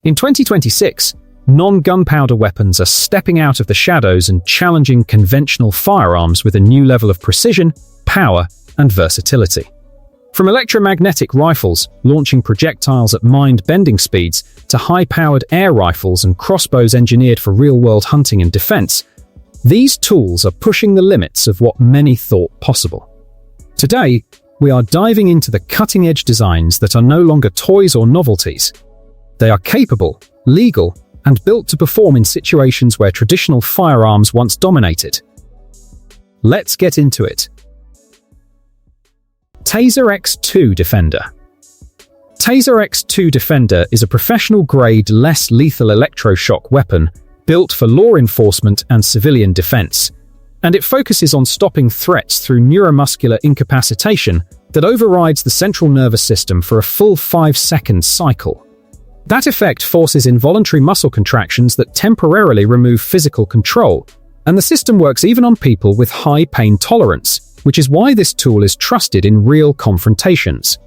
In 2026, non-gunpowder weapons are stepping out of the shadows and challenging conventional firearms with a new level of precision, power, and versatility. From electromagnetic rifles, launching projectiles at mind-bending speeds, to high-powered air rifles and crossbows engineered for real-world hunting and defense, these tools are pushing the limits of what many thought possible. Today, we are diving into the cutting-edge designs that are no longer toys or novelties. They are capable, legal, and built to perform in situations where traditional firearms once dominated. Let's get into it. TASER X2 Defender. TASER X2 Defender is a professional-grade, less lethal electroshock weapon built for law enforcement and civilian defense, and it focuses on stopping threats through neuromuscular incapacitation that overrides the central nervous system for a full 5-second cycle. That effect forces involuntary muscle contractions that temporarily remove physical control, and the system works even on people with high pain tolerance, which is why this tool is trusted in real confrontations.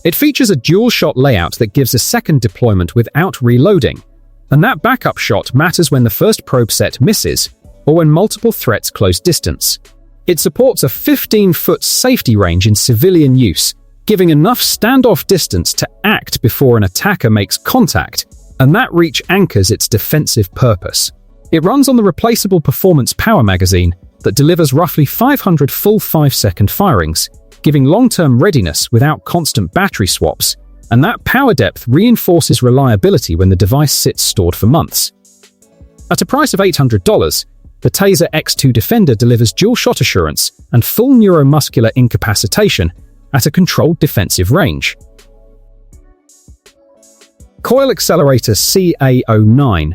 It features a dual-shot layout that gives a second deployment without reloading, and that backup shot matters when the first probe set misses, or when multiple threats close distance. It supports a 15-foot safety range in civilian use, giving enough standoff distance to act before an attacker makes contact, and that reach anchors its defensive purpose. It runs on the replaceable performance power magazine that delivers roughly 500 full 5-second firings, giving long-term readiness without constant battery swaps, and that power depth reinforces reliability when the device sits stored for months. At a price of $800, the TASER X2 Defender delivers dual-shot assurance and full neuromuscular incapacitation at a controlled defensive range. Coil Accelerator CA09.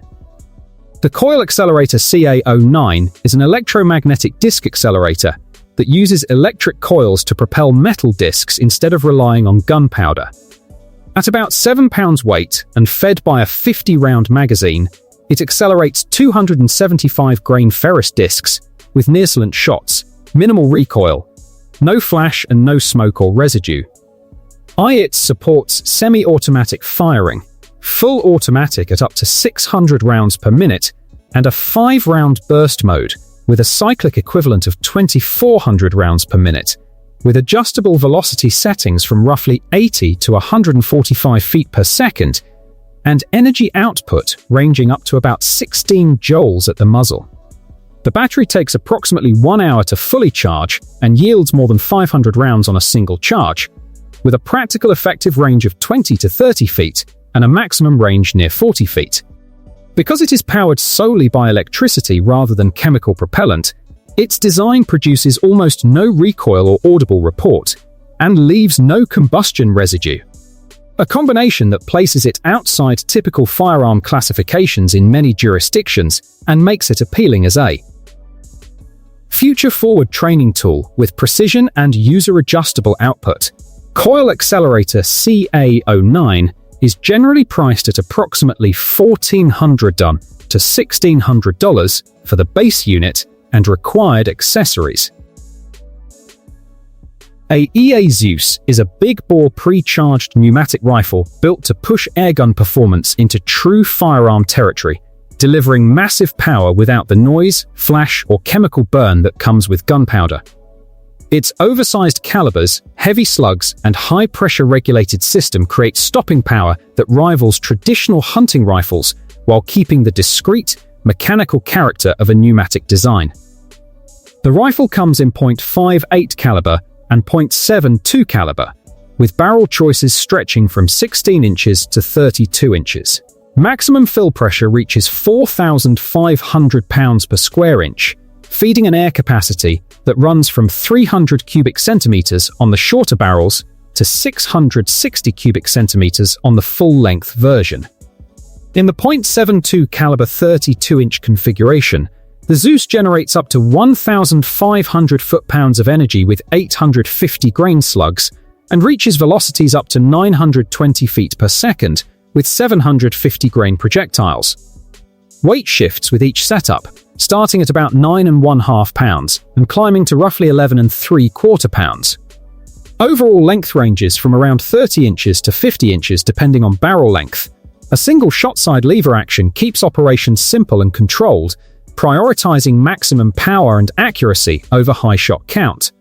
The Coil Accelerator CA09 is an electromagnetic disc accelerator that uses electric coils to propel metal discs instead of relying on gunpowder. At about 7 pounds weight and fed by a 50-round magazine, it accelerates 275-grain ferrous discs with near-silent shots, minimal recoil, no flash and no smoke or residue. It supports semi-automatic firing, full automatic at up to 600 rounds per minute, and a 5-round burst mode with a cyclic equivalent of 2,400 rounds per minute, with adjustable velocity settings from roughly 80 to 145 feet per second, and energy output ranging up to about 16 joules at the muzzle. The battery takes approximately 1 hour to fully charge and yields more than 500 rounds on a single charge, with a practical effective range of 20 to 30 feet and a maximum range near 40 feet. Because it is powered solely by electricity rather than chemical propellant, its design produces almost no recoil or audible report, and leaves no combustion residue. A combination that places it outside typical firearm classifications in many jurisdictions and makes it appealing as a future-forward training tool with precision and user-adjustable output. Coil Accelerator CA09 is generally priced at approximately $1,400 to $1,600 for the base unit and required accessories. AEA Zeus is a big-bore pre-charged pneumatic rifle built to push airgun performance into true firearm territory, delivering massive power without the noise, flash, or chemical burn that comes with gunpowder. Its oversized calibers, heavy slugs, and high-pressure regulated system create stopping power that rivals traditional hunting rifles while keeping the discreet, mechanical character of a pneumatic design. The rifle comes in .58 caliber and .72 caliber, with barrel choices stretching from 16 inches to 32 inches. Maximum fill pressure reaches 4,500 pounds per square inch, feeding an air capacity that runs from 300 cubic centimeters on the shorter barrels to 660 cubic centimeters on the full-length version. In the .72 caliber 32-inch configuration, the Zeus generates up to 1,500 foot-pounds of energy with 850 grain slugs and reaches velocities up to 920 feet per second with 750 grain projectiles. Weight shifts with each setup, starting at about 9.5 pounds and climbing to roughly 11.75 pounds. Overall length ranges from around 30 inches to 50 inches depending on barrel length, A single shot-side lever action keeps operations simple and controlled, prioritizing maximum power and accuracy over high shot count.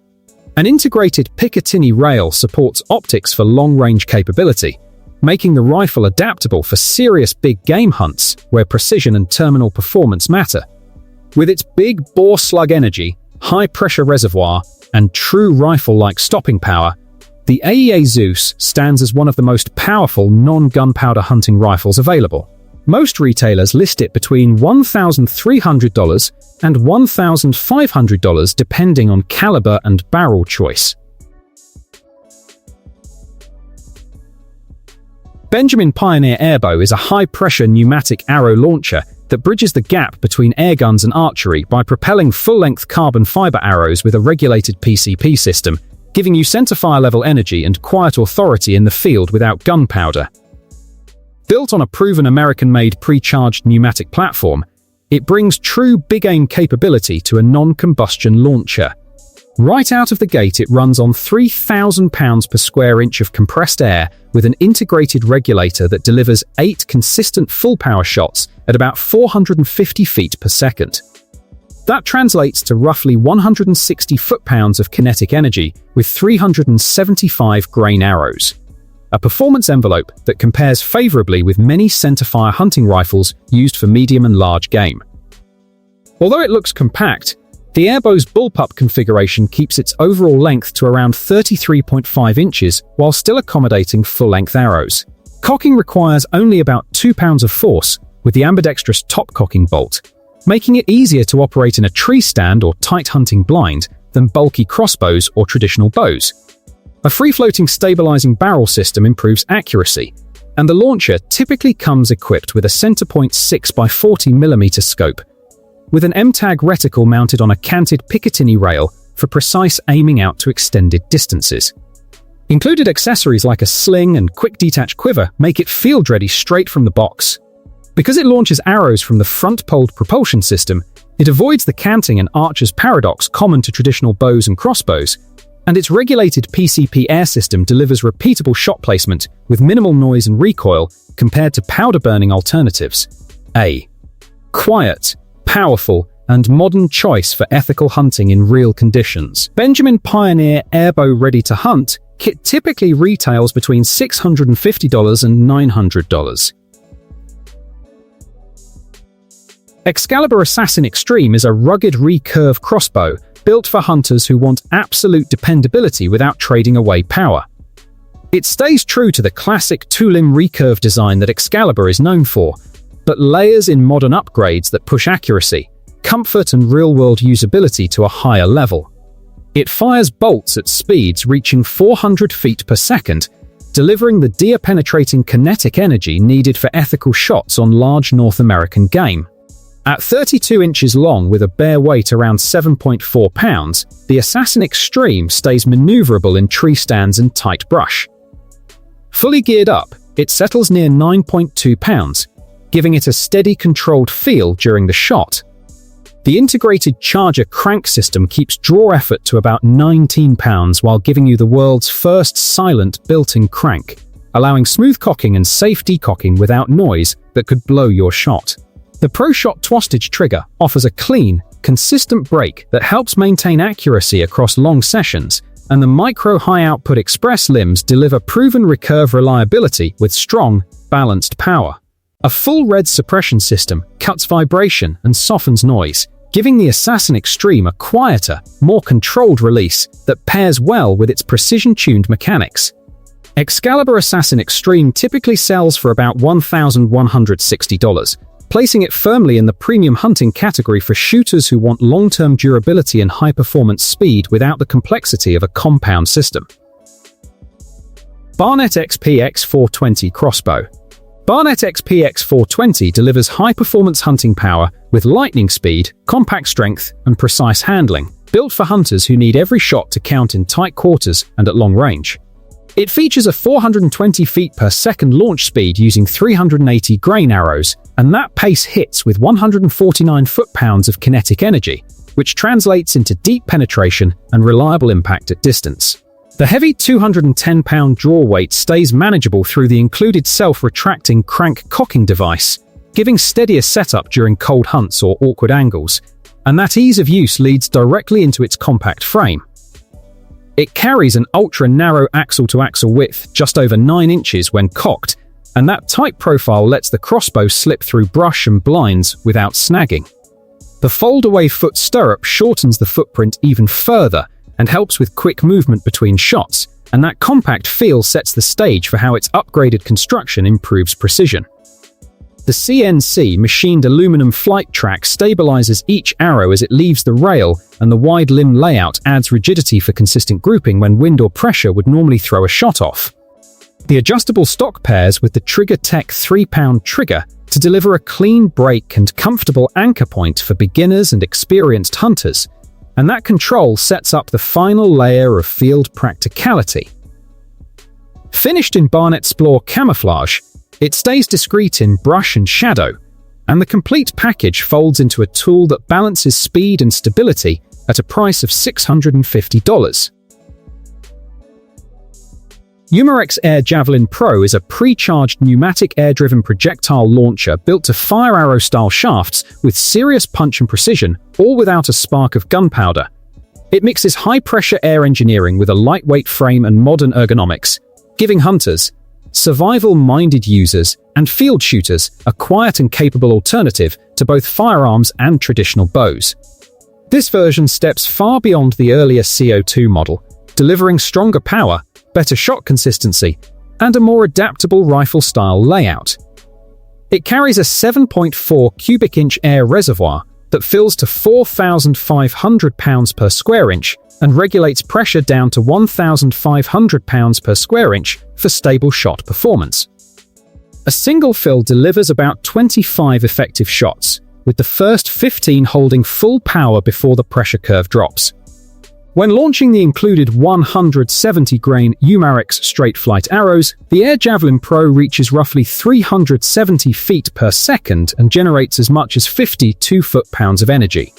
An integrated Picatinny rail supports optics for long-range capability, making the rifle adaptable for serious big game hunts where precision and terminal performance matter. With its big bore slug energy, high-pressure reservoir, and true rifle-like stopping power, the AEA Zeus stands as one of the most powerful non-gunpowder hunting rifles available. Most retailers list it between $1,300 and $1,500 depending on caliber and barrel choice. Benjamin Pioneer Airbow is a high-pressure pneumatic arrow launcher that bridges the gap between airguns and archery by propelling full-length carbon fiber arrows with a regulated PCP system, giving you centerfire level energy and quiet authority in the field without gunpowder. Built on a proven American-made pre-charged pneumatic platform, it brings true big-aim capability to a non-combustion launcher. Right out of the gate, it runs on 3,000 pounds per square inch of compressed air with an integrated regulator that delivers 8 consistent full-power shots at about 450 feet per second. That translates to roughly 160 foot-pounds of kinetic energy with 375 grain arrows. A performance envelope that compares favorably with many centerfire hunting rifles used for medium and large game. Although it looks compact, the Airbow's bullpup configuration keeps its overall length to around 33.5 inches while still accommodating full-length arrows. Cocking requires only about 2 pounds of force with the ambidextrous top cocking bolt, making it easier to operate in a tree stand or tight hunting blind than bulky crossbows or traditional bows. A free-floating stabilizing barrel system improves accuracy, and the launcher typically comes equipped with a centerpoint 6x40mm scope, with an M-TAG reticle mounted on a canted Picatinny rail for precise aiming out to extended distances. Included accessories like a sling and quick detach quiver make it field-ready straight from the box. Because it launches arrows from the front-poled propulsion system, it avoids the canting and archer's paradox common to traditional bows and crossbows, and its regulated PCP air system delivers repeatable shot placement with minimal noise and recoil compared to powder-burning alternatives. A quiet, powerful, and modern choice for ethical hunting in real conditions. Benjamin Pioneer Airbow Ready to Hunt kit typically retails between $650 and $900. Excalibur Assassin Extreme is a rugged recurve crossbow built for hunters who want absolute dependability without trading away power. It stays true to the classic two-limb recurve design that Excalibur is known for, but layers in modern upgrades that push accuracy, comfort, and real-world usability to a higher level. It fires bolts at speeds reaching 400 feet per second, delivering the deer-penetrating kinetic energy needed for ethical shots on large North American game. At 32 inches long with a bare weight around 7.4 pounds, the Assassin Extreme stays maneuverable in tree stands and tight brush. Fully geared up, it settles near 9.2 pounds, giving it a steady, controlled feel during the shot. The integrated charger crank system keeps draw effort to about 19 pounds while giving you the world's first silent built-in crank, allowing smooth cocking and safe decocking without noise that could blow your shot. The ProShot Twistage trigger offers a clean, consistent break that helps maintain accuracy across long sessions, and the Micro High Output Express limbs deliver proven recurve reliability with strong, balanced power. A full red suppression system cuts vibration and softens noise, giving the Assassin Extreme a quieter, more controlled release that pairs well with its precision-tuned mechanics. Excalibur Assassin Extreme typically sells for about $1,160, placing it firmly in the premium hunting category for shooters who want long-term durability and high-performance speed without the complexity of a compound system. Barnett X-P-X 420 Crossbow. Barnett X-P-X 420 delivers high-performance hunting power with lightning speed, compact strength, and precise handling, built for hunters who need every shot to count in tight quarters and at long range. It features a 420 feet per second launch speed using 380 grain arrows, and that pace hits with 149 foot-pounds of kinetic energy, which translates into deep penetration and reliable impact at distance. The heavy 210-pound draw weight stays manageable through the included self-retracting crank cocking device, giving steadier setup during cold hunts or awkward angles, and that ease of use leads directly into its compact frame. It carries an ultra-narrow axle-to-axle width just over 9 inches when cocked, and that tight profile lets the crossbow slip through brush and blinds without snagging. The fold-away foot stirrup shortens the footprint even further and helps with quick movement between shots, and that compact feel sets the stage for how its upgraded construction improves precision. The CNC machined aluminum flight track stabilizes each arrow as it leaves the rail, and the wide limb layout adds rigidity for consistent grouping when wind or pressure would normally throw a shot off. The adjustable stock pairs with the Trigger Tech 3-pound trigger to deliver a clean break and comfortable anchor point for beginners and experienced hunters, and that control sets up the final layer of field practicality. Finished in Barnett X-P-X camouflage, it stays discreet in brush and shadow, and the complete package folds into a tool that balances speed and stability at a price of $650. Umarex Air Javelin Pro is a pre-charged pneumatic air-driven projectile launcher built to fire arrow-style shafts with serious punch and precision, all without a spark of gunpowder. It mixes high-pressure air engineering with a lightweight frame and modern ergonomics, giving hunters, survival-minded users, and field shooters a quiet and capable alternative to both firearms and traditional bows. This version steps far beyond the earlier CO2 model, delivering stronger power, better shot consistency, and a more adaptable rifle-style layout. It carries a 7.4 cubic inch air reservoir that fills to 4,500 pounds per square inch and regulates pressure down to 1,500 pounds per square inch for stable shot performance. A single fill delivers about 25 effective shots, with the first 15 holding full power before the pressure curve drops. When launching the included 170-grain Umarex straight-flight arrows, the Air Javelin Pro reaches roughly 370 feet per second and generates as much as 52 foot-pounds of energy.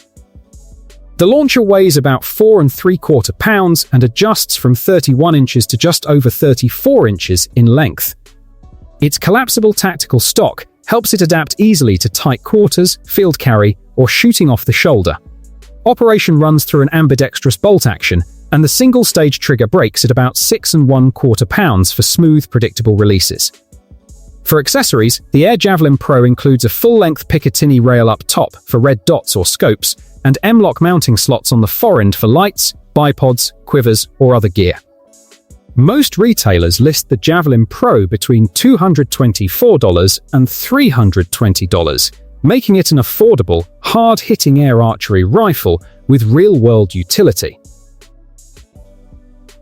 The launcher weighs about 4 3/4 pounds and adjusts from 31 inches to just over 34 inches in length. Its collapsible tactical stock helps it adapt easily to tight quarters, field carry, or shooting off the shoulder. Operation runs through an ambidextrous bolt action, and the single-stage trigger breaks at about 6 1/4 pounds for smooth, predictable releases. For accessories, the Air Javelin Pro includes a full-length Picatinny rail up top for red dots or scopes, and M-lock mounting slots on the forend for lights, bipods, quivers, or other gear. Most retailers list the Javelin Pro between $224 and $320, making it an affordable, hard-hitting air archery rifle with real-world utility.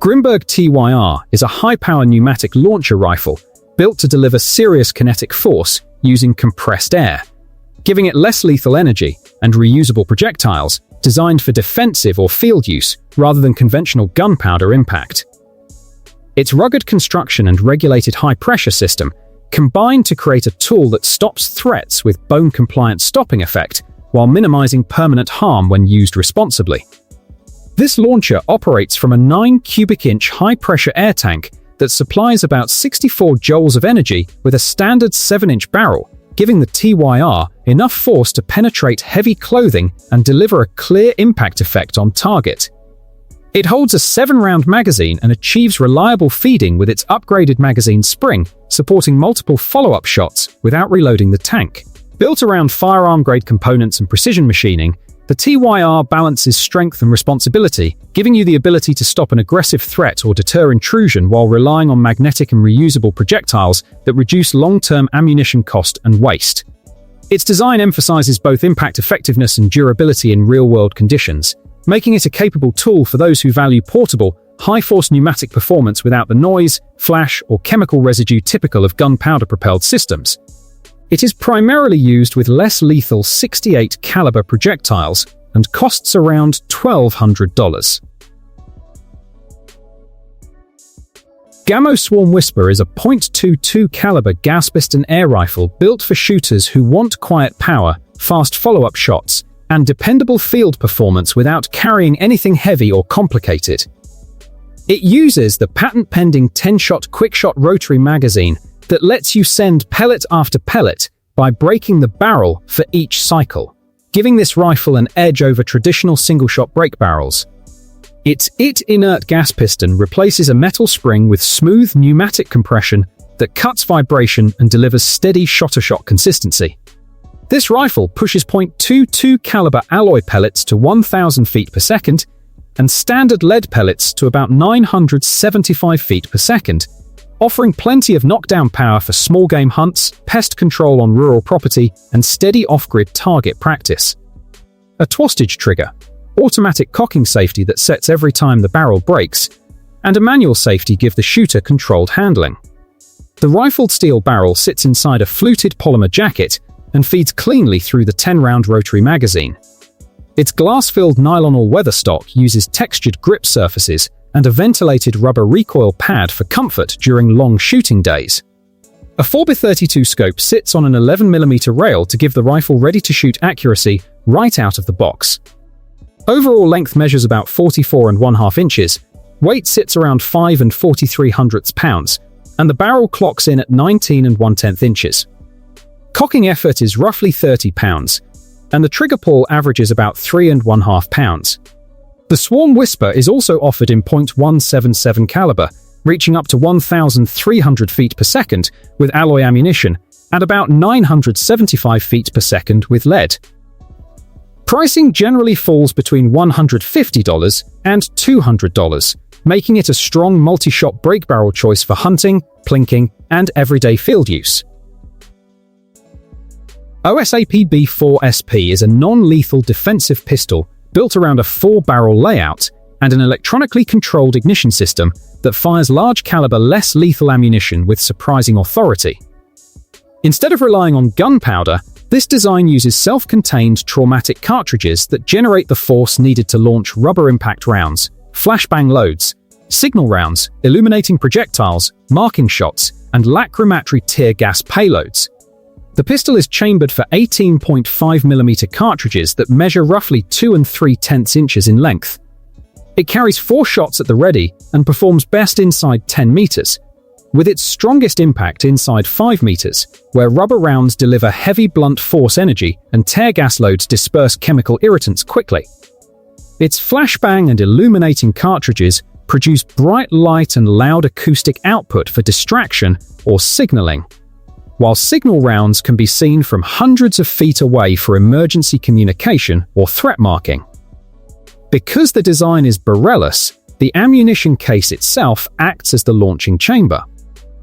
Grimburg Tyr is a high-power pneumatic launcher rifle built to deliver serious kinetic force using compressed air, giving it less lethal energy and reusable projectiles designed for defensive or field use rather than conventional gunpowder impact. Its rugged construction and regulated high-pressure system combine to create a tool that stops threats with bone-compliant stopping effect while minimizing permanent harm when used responsibly. This launcher operates from a 9 cubic inch high-pressure air tank that supplies about 64 joules of energy with a standard 7-inch barrel, giving the TYR enough force to penetrate heavy clothing and deliver a clear impact effect on target. It holds a 7-round magazine and achieves reliable feeding with its upgraded magazine spring, supporting multiple follow-up shots without reloading the tank. Built around firearm-grade components and precision machining, the TYR balances strength and responsibility, giving you the ability to stop an aggressive threat or deter intrusion while relying on magnetic and reusable projectiles that reduce long-term ammunition cost and waste. Its design emphasizes both impact effectiveness and durability in real-world conditions, making it a capable tool for those who value portable, high-force pneumatic performance without the noise, flash, or chemical residue typical of gunpowder-propelled systems. It is primarily used with less lethal .68 caliber projectiles and costs around $1,200. Gamo Swarm Whisper is a .22 caliber gas piston air rifle built for shooters who want quiet power, fast follow-up shots, and dependable field performance without carrying anything heavy or complicated. It uses the patent-pending 10-shot quick-shot rotary magazine that lets you send pellet after pellet by breaking the barrel for each cycle, giving this rifle an edge over traditional single-shot break barrels. Its inert gas piston replaces a metal spring with smooth pneumatic compression that cuts vibration and delivers steady shot-to-shot consistency. This rifle pushes .22 caliber alloy pellets to 1,000 feet per second and standard lead pellets to about 975 feet per second, offering plenty of knockdown power for small game hunts, pest control on rural property, and steady off-grid target practice. A twistage trigger, automatic cocking safety that sets every time the barrel breaks, and a manual safety give the shooter controlled handling. The rifled steel barrel sits inside a fluted polymer jacket and feeds cleanly through the 10-round rotary magazine. Its glass-filled nylon all-weather stock uses textured grip surfaces and a ventilated rubber recoil pad for comfort during long shooting days. A 4x32 scope sits on an 11mm rail to give the rifle ready-to-shoot accuracy right out of the box. Overall length measures about 44.5 inches, weight sits around 5 43/100 pounds, and the barrel clocks in at 19 1/10 inches. Cocking effort is roughly 30 pounds, and the trigger pull averages about 3.5 pounds. The Swarm Whisper is also offered in .177 caliber, reaching up to 1,300 feet per second with alloy ammunition, and about 975 feet per second with lead. Pricing generally falls between $150 and $200, making it a strong multi-shot break barrel choice for hunting, plinking, and everyday field use. OSAP-B4SP is a non-lethal defensive pistol built around a 4-barrel layout and an electronically controlled ignition system that fires large-caliber, less lethal ammunition with surprising authority. Instead of relying on gunpowder, this design uses self-contained traumatic cartridges that generate the force needed to launch rubber impact rounds, flashbang loads, signal rounds, illuminating projectiles, marking shots, and lacrimatory tear gas payloads. The pistol is chambered for 18.5mm cartridges that measure roughly 2 3/10 inches in length. It carries 4 shots at the ready and performs best inside 10 meters, with its strongest impact inside 5 meters, where rubber rounds deliver heavy blunt force energy and tear gas loads disperse chemical irritants quickly. Its flashbang and illuminating cartridges produce bright light and loud acoustic output for distraction or signaling, while signal rounds can be seen from hundreds of feet away for emergency communication or threat marking. Because the design is barrelless, the ammunition case itself acts as the launching chamber.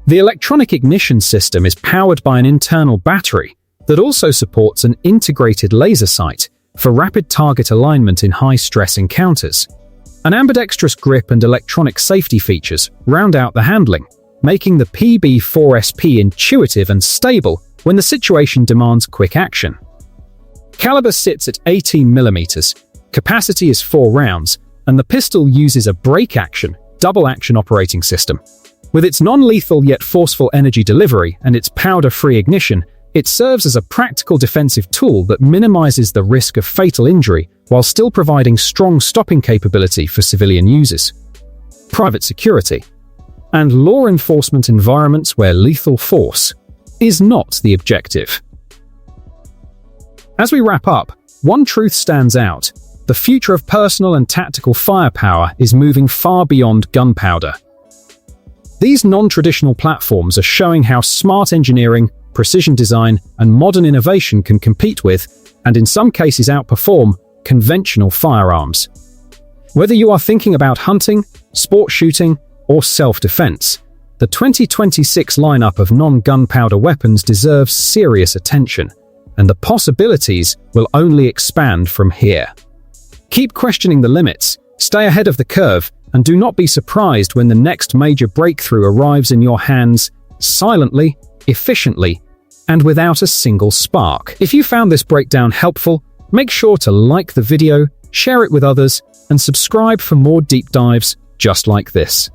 The electronic ignition system is powered by an internal battery that also supports an integrated laser sight for rapid target alignment in high-stress encounters. An ambidextrous grip and electronic safety features round out the handling, making the PB4SP intuitive and stable when the situation demands quick action. Caliber sits at 18mm, capacity is 4 rounds, and the pistol uses a break-action, double-action operating system. With its non-lethal yet forceful energy delivery and its powder-free ignition, it serves as a practical defensive tool that minimizes the risk of fatal injury while still providing strong stopping capability for civilian users. Private security and law enforcement environments where lethal force is not the objective. As we wrap up, one truth stands out: the future of personal and tactical firepower is moving far beyond gunpowder. These non-traditional platforms are showing how smart engineering, precision design, and modern innovation can compete with, and in some cases outperform, conventional firearms. Whether you are thinking about hunting, sport shooting, or self-defense, the 2026 lineup of non-gunpowder weapons deserves serious attention, and the possibilities will only expand from here. Keep questioning the limits, stay ahead of the curve, and do not be surprised when the next major breakthrough arrives in your hands, silently, efficiently, and without a single spark. If you found this breakdown helpful, make sure to like the video, share it with others, and subscribe for more deep dives just like this.